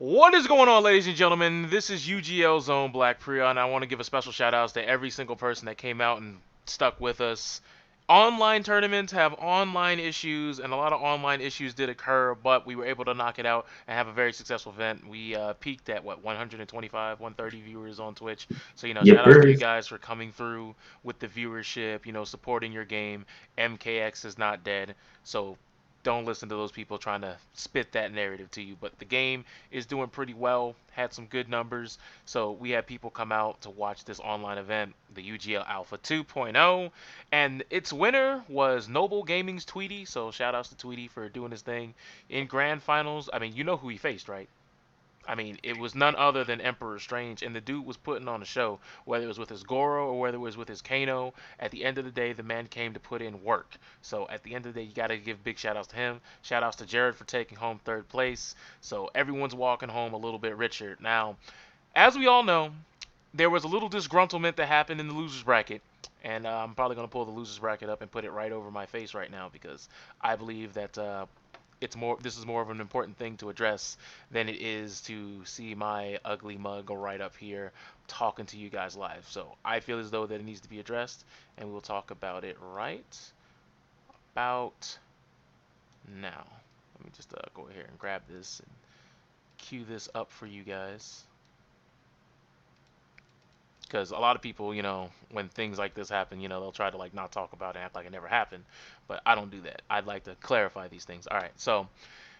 What is going on, ladies and gentlemen? This is UGL Zone Black Priya, and I want to give a special shout out to every single person that came out and stuck with us. Online tournaments have online issues, and a lot of online issues did occur, but we were able to knock it out and have a very successful event. We peaked at 125, 130 viewers on Twitch. So shout outs to you Yippers. guys for coming through with the viewership. Supporting your game. MKX is not dead, so don't listen to those people trying to spit that narrative to you. But the game is doing pretty well, had some good numbers. So we had people come out to watch this online event, the UGL Alpha 2.0. And its winner was Noble Gaming's Tweety. So shout outs to Tweety for doing his thing in grand finals. I mean, you know who he faced, right? I mean, it was none other than Emperor Strange, and the dude was putting on a show, whether it was with his Goro or whether it was with his Kano. At the end of the day, the man came to put in work. So at the end of the day, you got to give big shout outs to him. Shout outs to Jared for taking home third place. So everyone's walking home a little bit richer. Now, as we all know, there was a little disgruntlement that happened in the losers bracket. And I'm probably going to pull the losers bracket up and put it right over my face right now because I believe that this is more of an important thing to address than it is to see my ugly mug go right up here talking to you guys live. So I feel as though that it needs to be addressed, and we'll talk about it right about now. Let me just go ahead and grab this and cue this up for you guys. Because a lot of people, when things like this happen, they'll try to like not talk about it and act like it never happened. But I don't do that. I'd like to clarify these things. All right, so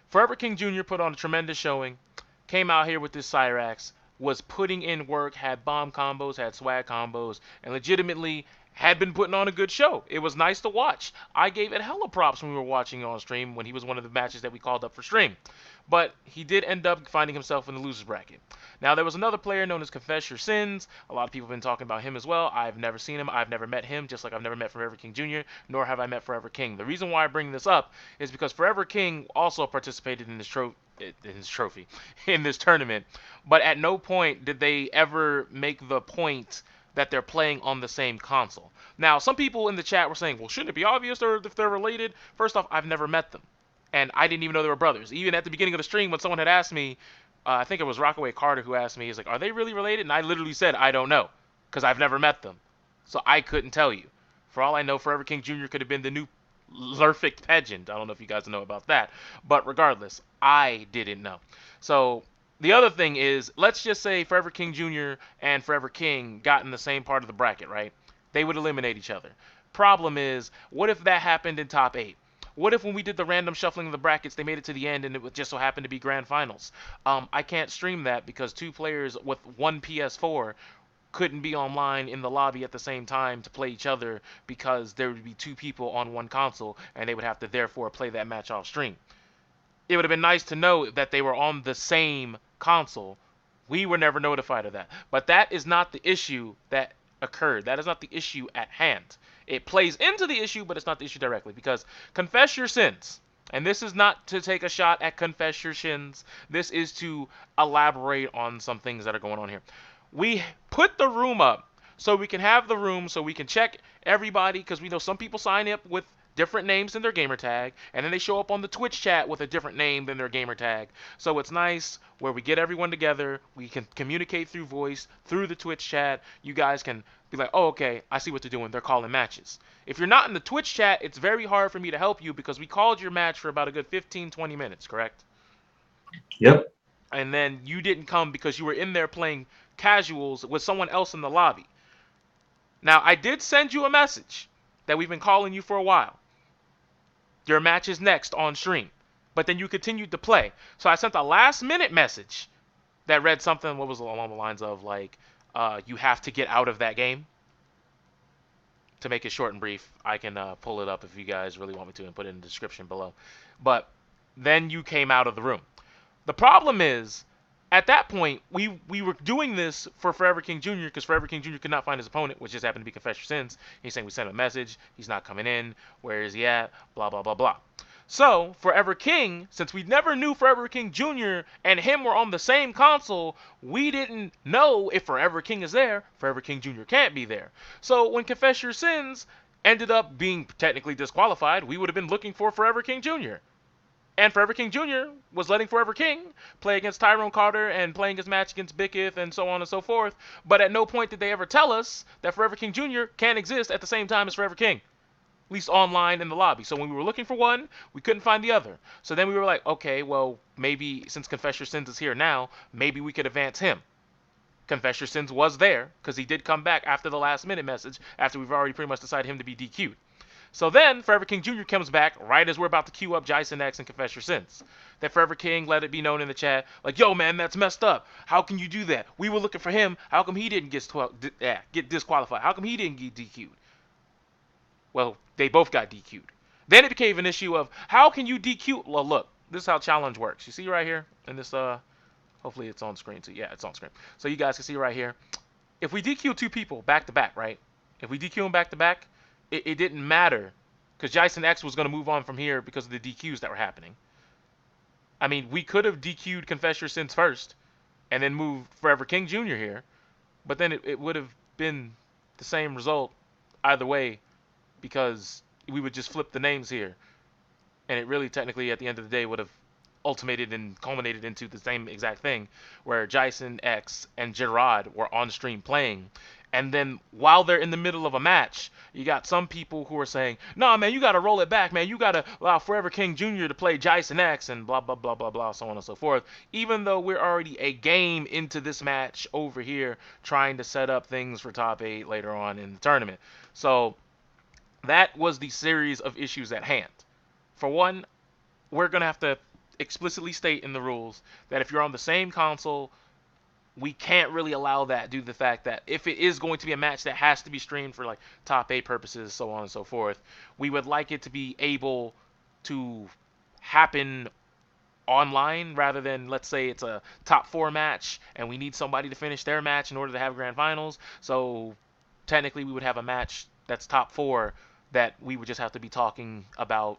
Forever King Jr. put on a tremendous showing, came out here with this Cyrax, was putting in work, had bomb combos, had swag combos, and legitimately had been putting on a good show. It was nice to watch. I gave it hella props when we were watching on stream when he was one of the matches that we called up for stream. But he did end up finding himself in the losers bracket. Now, there was another player known as Confess Your Sins. A lot of people have been talking about him as well. I've never seen him. I've never met him, just like I've never met Forever King Jr., nor have I met Forever King. The reason why I bring this up is because Forever King also participated in this trophy, in this tournament, but at no point did they ever make the point that they're playing on the same console. Now, some people in the chat were saying, well, shouldn't it be obvious if they're related? First off, I've never met them. And I didn't even know they were brothers. Even at the beginning of the stream, when someone had asked me, I think it was Rockaway Carter who asked me, he's like, are they really related? And I literally said, I don't know, because I've never met them. So I couldn't tell you. For all I know, Forever King Jr. could have been the new Lurfic Pageant. I don't know if you guys know about that. But regardless, I didn't know. So the other thing is, let's just say Forever King Jr. and Forever King got in the same part of the bracket, right? They would eliminate each other. Problem is, what if that happened in top 8? What if when we did the random shuffling of the brackets, they made it to the end and it just so happened to be grand finals? I can't stream that because two players with one PS4 couldn't be online in the lobby at the same time to play each other because there would be two people on one console and they would have to therefore play that match off stream. It would have been nice to know that they were on the same console. We were never notified of that. But that is not the issue that occurred. That is not the issue at hand. It plays into the issue, but it's not the issue directly because confess your sins. And this is not to take a shot at confess your sins. This is to elaborate on some things that are going on here. We put the room up so we can have the room so we can check everybody because we know some people sign up with different names than their gamer tag, and then they show up on the Twitch chat with a different name than their gamer tag. So it's nice where we get everyone together, we can communicate through voice, through the Twitch chat. You guys can be like, oh, okay, I see what they're doing. They're calling matches. If you're not in the Twitch chat, it's very hard for me to help you because we called your match for about a good 15, 20 minutes, correct? Yep. And then you didn't come because you were in there playing casuals with someone else in the lobby. Now, I did send you a message that we've been calling you for a while. Your match is next on stream. But then you continued to play. So I sent a last minute message that read something, what was along the lines of like, you have to get out of that game. To make it short and brief, I can pull it up if you guys really want me to and put it in the description below. But then you came out of the room. The problem is, at that point, we were doing this for Forever King Jr. because Forever King Jr. could not find his opponent, which just happened to be Confess Your Sins. He's saying we sent him a message. He's not coming in. Where is he at? Blah, blah, blah, blah. So, Forever King, since we never knew Forever King Jr. and him were on the same console, we didn't know if Forever King is there, Forever King Jr. can't be there. So, when Confess Your Sins ended up being technically disqualified, we would have been looking for Forever King Jr. And Forever King Jr. was letting Forever King play against Tyrone Carter and playing his match against Bicketh and so on and so forth. But at no point did they ever tell us that Forever King Jr. can exist at the same time as Forever King, at least online in the lobby. So when we were looking for one, we couldn't find the other. So then we were like, okay, well, maybe since Confess Your Sins is here now, maybe we could advance him. Confess Your Sins was there because he did come back after the last minute message after we've already pretty much decided him to be DQ'd. So then Forever King Jr. comes back right as we're about to queue up Jason X and Confess Your Sins. That Forever King let it be known in the chat, like, yo, man, that's messed up. How can you do that? We were looking for him. How come he didn't get disqualified? How come he didn't get DQ'd? Well, they both got DQ'd. Then it became an issue of how can you DQ? Well, look, this is how challenge works. You see right here in this, hopefully it's on screen too. Yeah, it's on screen. So you guys can see right here. If we DQ two people back to back, right? If we DQ them back to back, it didn't matter because Jason X was going to move on from here because of the DQs that were happening. I mean, we could have DQ'd Confess Your Sins first and then moved Forever King Jr. here, but then it would have been the same result either way because we would just flip the names here. And it really technically at the end of the day would have ultimated and culminated into the same exact thing where Jason X and Gerard were on stream playing. And then while they're in the middle of a match, you got some people who are saying, nah, man, you got to roll it back, man. You got to allow Forever King Jr. to play Jason X and blah, blah, blah, blah, blah, so on and so forth. Even though we're already a game into this match over here trying to set up things for top 8 later on in the tournament. So that was the series of issues at hand. For one, we're going to have to explicitly state in the rules that if you're on the same console, we can't really allow that due to the fact that if it is going to be a match that has to be streamed for like top 8 purposes, so on and so forth, we would like it to be able to happen online rather than, let's say it's a top 4 match and we need somebody to finish their match in order to have grand finals. So technically we would have a match that's top 4 that we would just have to be talking about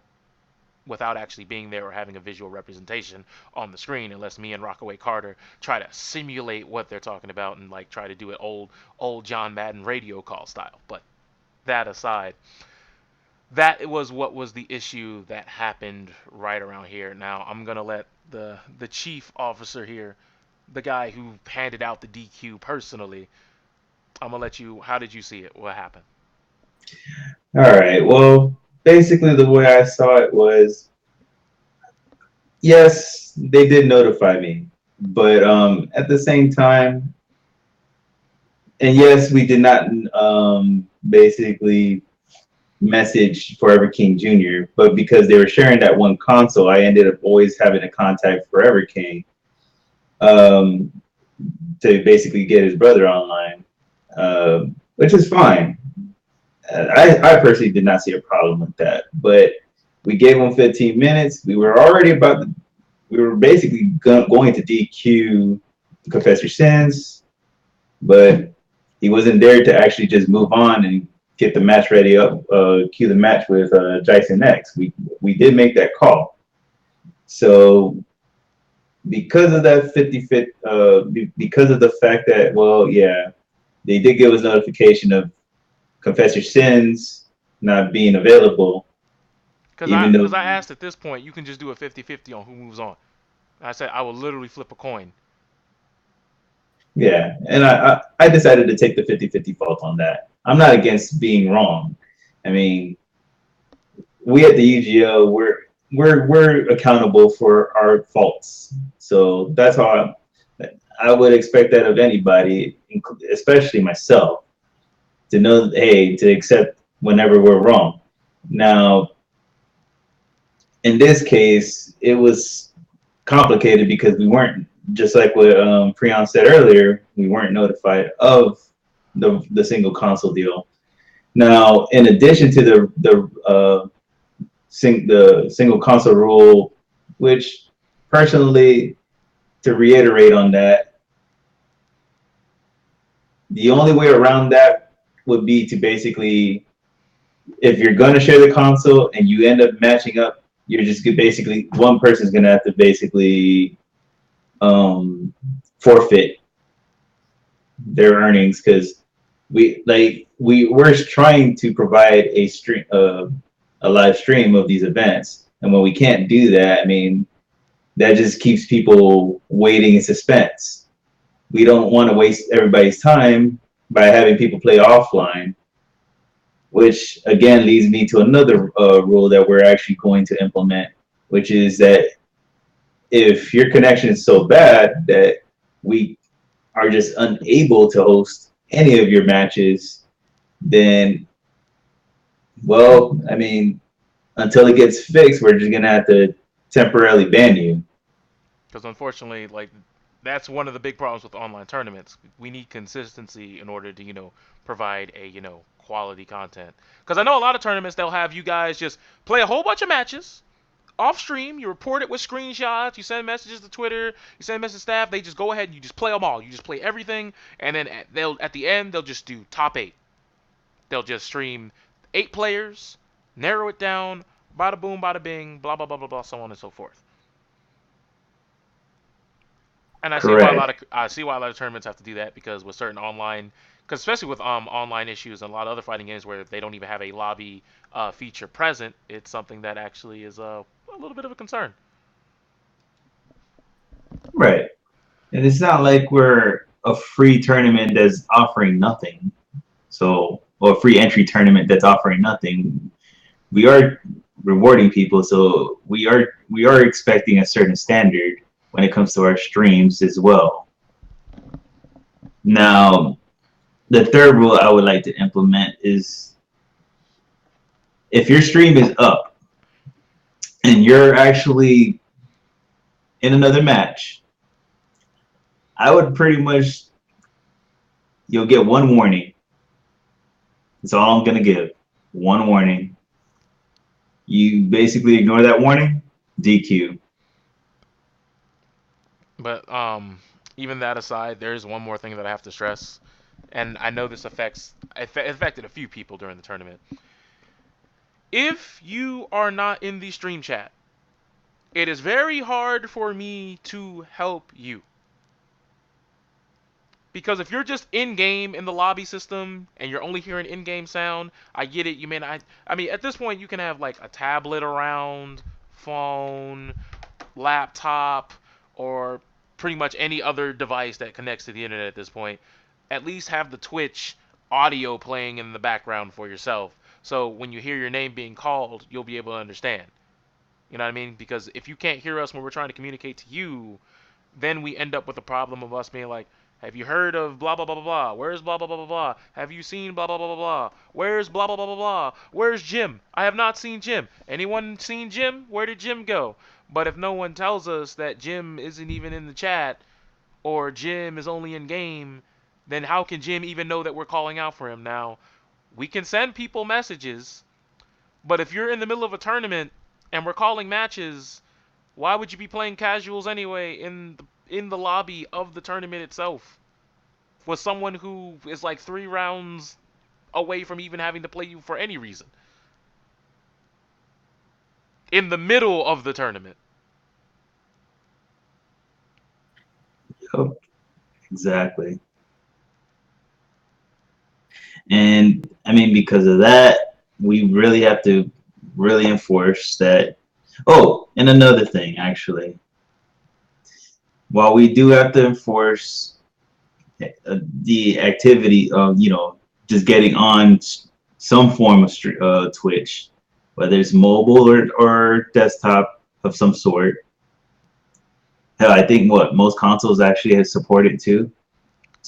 without actually being there or having a visual representation on the screen, unless me and Rockaway Carter try to simulate what they're talking about and like try to do it old John Madden radio call style. But that aside, that was what was the issue that happened right around here. Now I'm gonna let the chief officer here, the guy who handed out the DQ personally, I'm gonna let you. How did you see it? What happened? All right. Well, basically, the way I saw it was, yes, they did notify me, but at the same time, and yes, we did not basically message Forever King Jr., but because they were sharing that one console, I ended up always having to contact Forever King um, to basically get his brother online, which is fine. I personally did not see a problem with that, but we gave him 15 minutes. We were already we were basically going to DQ Confess Your Sins, but he wasn't there to actually just move on and get the match ready up, cue the match with Jason X. We did make that call. So because of that 50-50, because of the fact that, well, yeah, they did give us notification of Confess Your Sins not being available, even though, Because I asked at this point, you can just do a 50-50 on who moves on. I said I will literally flip a coin. yeah, and I decided to take the 50-50 fault on that. I'm not against being wrong. I mean, we at the UGL, we're accountable for our faults. So that's how I would expect that of anybody, especially myself, to know, hey, to accept whenever we're wrong. Now, in this case, it was complicated because we weren't, just like what Prion said earlier, we weren't notified of the single console deal. Now, in addition to the single console rule, which personally, to reiterate on that, the only way around that would be to basically, if you're going to share the console and you end up matching up, you're just basically, one person's going to have to basically forfeit their earnings, because we're trying to provide a live stream of these events, And when we can't do that, I mean, that just keeps people waiting in suspense. We don't want to waste everybody's time by having people play offline, which again leads me to another rule that we're actually going to implement, which is that if your connection is so bad that we are just unable to host any of your matches, then, well, I mean, until it gets fixed, we're just going to have to temporarily ban you. Because unfortunately, like that's one of the big problems with online tournaments. We need consistency in order to, provide a, quality content. Because I know a lot of tournaments they'll have you guys just play a whole bunch of matches off stream. You report it with screenshots. You send messages to Twitter. You send messages to staff. They just go ahead and you just play them all. You just play everything, and then at the end they'll just do top 8. They'll just stream 8 players, narrow it down, bada boom, bada bing, blah blah blah blah blah, so on and so forth. And Correct. I see why a lot of tournaments have to do that because with certain online, because especially with online issues and a lot of other fighting games where they don't even have a lobby feature present, it's something that actually is a little bit of a concern. Right. And it's not like we're a free tournament that's offering nothing. So, or a free entry tournament that's offering nothing. We are rewarding people, so we are expecting a certain standard when it comes to our streams as well. Now, the third rule I would like to implement is if your stream is up and you're actually in another match, I would pretty much you'll get one warning. That's all I'm gonna give. One warning. You basically ignore that warning, DQ. But even that aside, there's one more thing that I have to stress, and I know this affected a few people during the tournament. If you are not in the stream chat, it is very hard for me to help you. Because if you're just in game in the lobby system and you're only hearing in game sound, I get it. You may not. I mean, at this point, you can have like a tablet around, phone, laptop, or pretty much any other device that connects to the internet at this point. At least have the Twitch audio playing in the background for yourself. So when you hear your name being called, you'll be able to understand. You know what I mean? Because if you can't hear us when we're trying to communicate to you, then we end up with the problem of us being like, have you heard of blah blah blah blah blah? Where's blah blah blah blah blah? Have you seen blah blah blah blah blah? Where's blah blah blah blah blah? Where's Jim? I have not seen Jim. Anyone seen Jim? Where did Jim go? But if no one tells us that Jim isn't even in the chat or Jim is only in game, then how can Jim even know that we're calling out for him? Now, we can send people messages, but if you're in the middle of a tournament and we're calling matches, why would you be playing casuals anyway in the lobby of the tournament itself with someone who is like 3 rounds away from even having to play you for any reason in the middle of the tournament? Yep, exactly. And I mean, because of that, we really have to really enforce that. Oh, and another thing, actually, while we do have to enforce the activity of, just getting on some form of Twitch, whether it's mobile or desktop of some sort. Hell, I think what most consoles actually have supported too.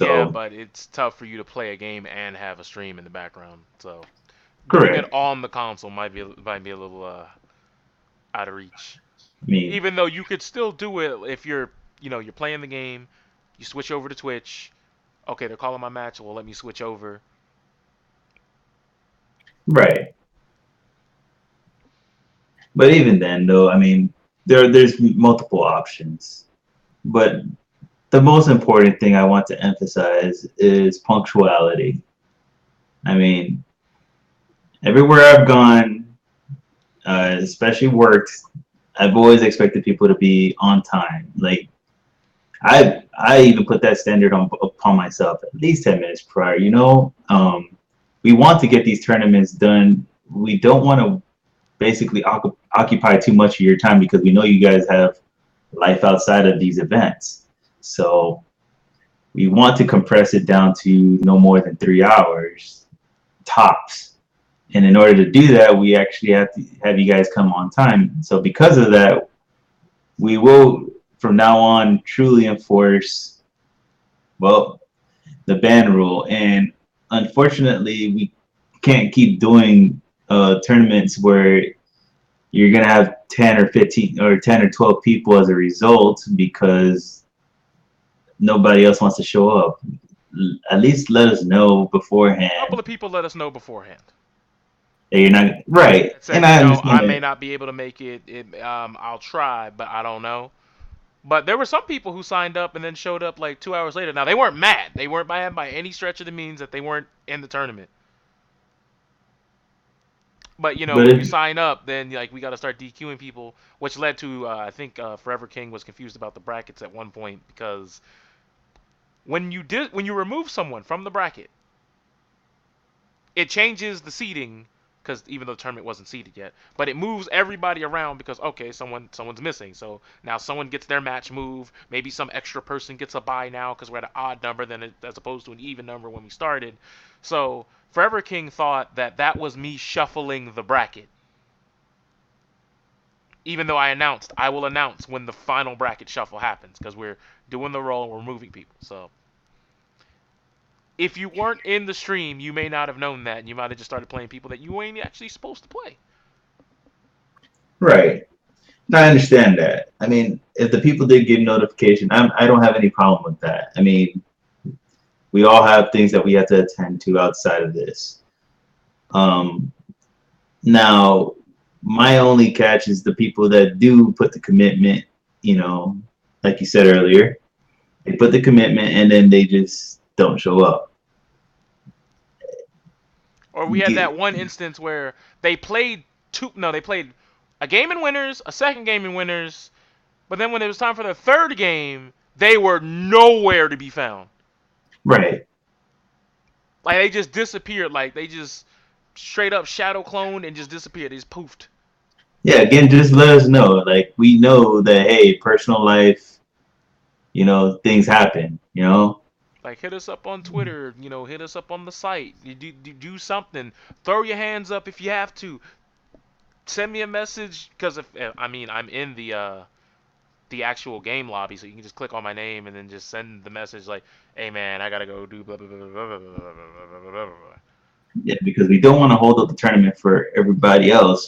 Yeah, So, but it's tough for you to play a game and have a stream in the background. So doing it correct. on the console might be a little out of reach. I mean, Even though you could still do it if you're playing the game, you switch over to Twitch. Okay, they're calling my match. Well, let me switch over. right. But even then, though, I mean, there's multiple options. But the most important thing I want to emphasize is punctuality. I mean, everywhere I've gone, especially worked, I've always expected people to be on time. Like I even put that standard upon myself at least 10 minutes prior. We want to get these tournaments done. We don't want to basically occupy too much of your time because we know you guys have life outside of these events. So we want to compress it down to no more than 3 hours tops. And in order to do that, we actually have to have you guys come on time. So because of that, we will from now on truly enforce, well, the ban rule. And unfortunately, we can't keep doing tournaments where you're gonna have 10 or 15 or 10 or 12 people as a result because nobody else wants to show up. At least let us know A couple beforehand of people let us know beforehand. that you're not right. That And said, I I understand may it, not be able to make it. I'll try, but I don't know. But there were some people who signed up and then showed up like 2 hours later. Now they weren't mad. They weren't mad by any stretch of the means that they weren't in the tournament. But but when you if, sign up, then like we got to start DQing people, which led to I think Forever King was confused about the brackets at one point because when you remove someone from the bracket, it changes the seating because even though the tournament wasn't seated yet, but it moves everybody around because okay, someone's missing, so now someone gets their match move. Maybe some extra person gets a bye now because we're at an odd number than as opposed to an even number when we started. So Forever King thought that that was me shuffling the bracket, even though I will announce when the final bracket shuffle happens because we're doing the roll and we're moving people. So if you weren't in the stream, you may not have known that, and you might have just started playing people that you ain't actually supposed to play. right. No, I understand that. I mean, if the people did give notification, I don't have any problem with that. I mean, we all have things that we have to attend to outside of this. Um, Now, my only catch is the people that do put the commitment, you know, like you said earlier, they put the commitment and then they just don't show up. Or we had Get, that one instance where they played they played a game in winners, a second game in winners, but then when it was time for the third game, they were nowhere to be found. right. Like they just disappeared. Like they just straight up shadow cloned and just disappeared. They just poofed. Yeah, again, just let us know. Like, we know that, hey, personal life, things happen, Like hit us up on Twitter, hit us up on the site. You do something. Throw your hands up if you have to. Send me a message because if I mean I'm in the actual game lobby, so you can just click on my name and then just send the message like, "Hey man, I gotta go do blah blah blah blah blah blah blah blah blah blah." Yeah, because we don't want to hold up the tournament for everybody else,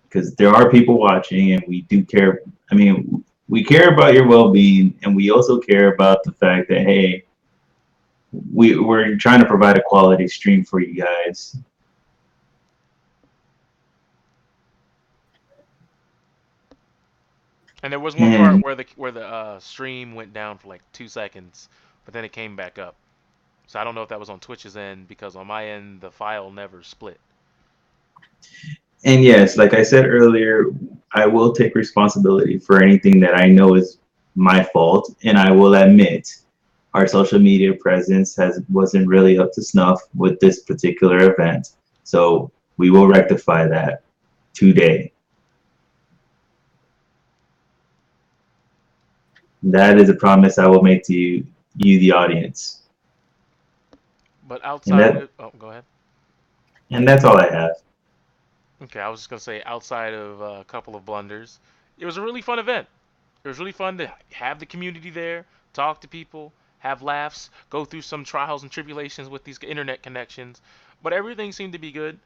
because there are people watching and we do care. I mean, we care about your well-being and we also care about the fact that, hey, we're trying to provide a quality stream for you guys. And there was one part And where the stream went down for like 2 seconds, but then it came back up. So I don't know if that was on Twitch's end because on my end the file never split. and yes, like I said earlier, I will take responsibility for anything that I know is my fault, and I will admit our social media presence wasn't really up to snuff with this particular event. So we will rectify that today. That is a promise I will make to you, the audience. But And outside that of oh, go ahead. and that's all I have. Okay, I was just gonna say outside of a couple of blunders, it was a really fun event. It was really fun to have the community there, talk to people, have laughs, go through some trials and tribulations with these internet connections, but everything seemed to be good.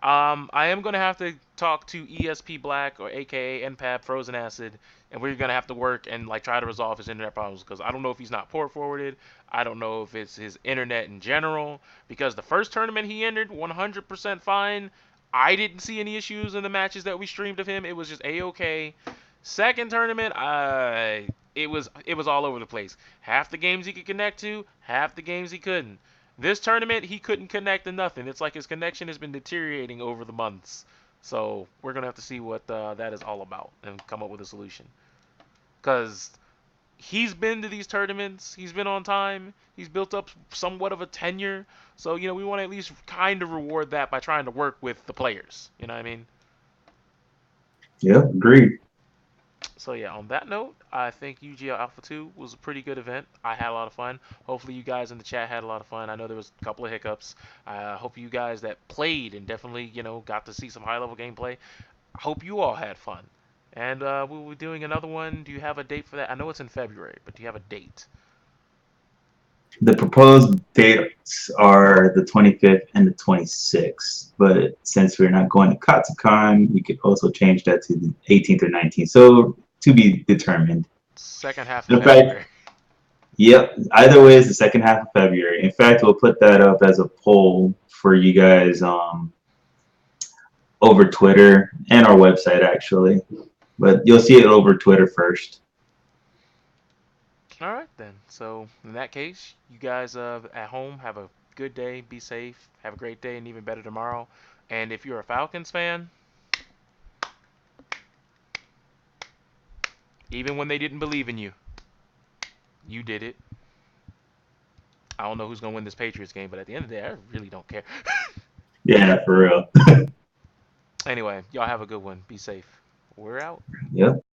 I am gonna have to talk to ESP Black or AKA NPAB Frozen Acid, and we're gonna have to work and like try to resolve his internet problems because I don't know if he's not port forwarded. I don't know if it's his internet in general because the first tournament he entered 100% fine. I didn't see any issues in the matches that we streamed of him. It was just a-okay. Second tournament, it was all over the place. Half the games he could connect to, half the games he couldn't. This tournament, he couldn't connect to nothing. It's like his connection has been deteriorating over the months. So we're gonna have to see what that is all about and come up with a solution. Cause he's been to these tournaments, he's been on time, he's built up somewhat of a tenure. So we want to at least kind of reward that by trying to work with the players. You know what I mean? Yep, agreed. So yeah, on that note, I think UGL Alpha 2 was a pretty good event. I had a lot of fun. Hopefully you guys in the chat had a lot of fun. I know there was a couple of hiccups. I hope you guys that played and definitely, got to see some high level gameplay. I hope you all had fun. And we'll be doing another one. Do you have a date for that? I know it's in February, but do you have a date? The proposed dates are the 25th and the 26th, but since we're not going to Katsucon, we could also change that to the 18th or 19th. So to be determined. Second half of In fact, February. yep, either way is the second half of February. In fact, we'll put that up as a poll for you guys over Twitter and our website actually. But you'll see it over Twitter first. All right then. So in that case, you guys at home have a good day. Be safe. Have a great day and even better tomorrow. And if you're a Falcons fan, even when they didn't believe in you, you did it. I don't know who's gonna win this Patriots game, but at the end of the day, I really don't care. Yeah, for real. Anyway, y'all have a good one. Be safe. We're out. Yep.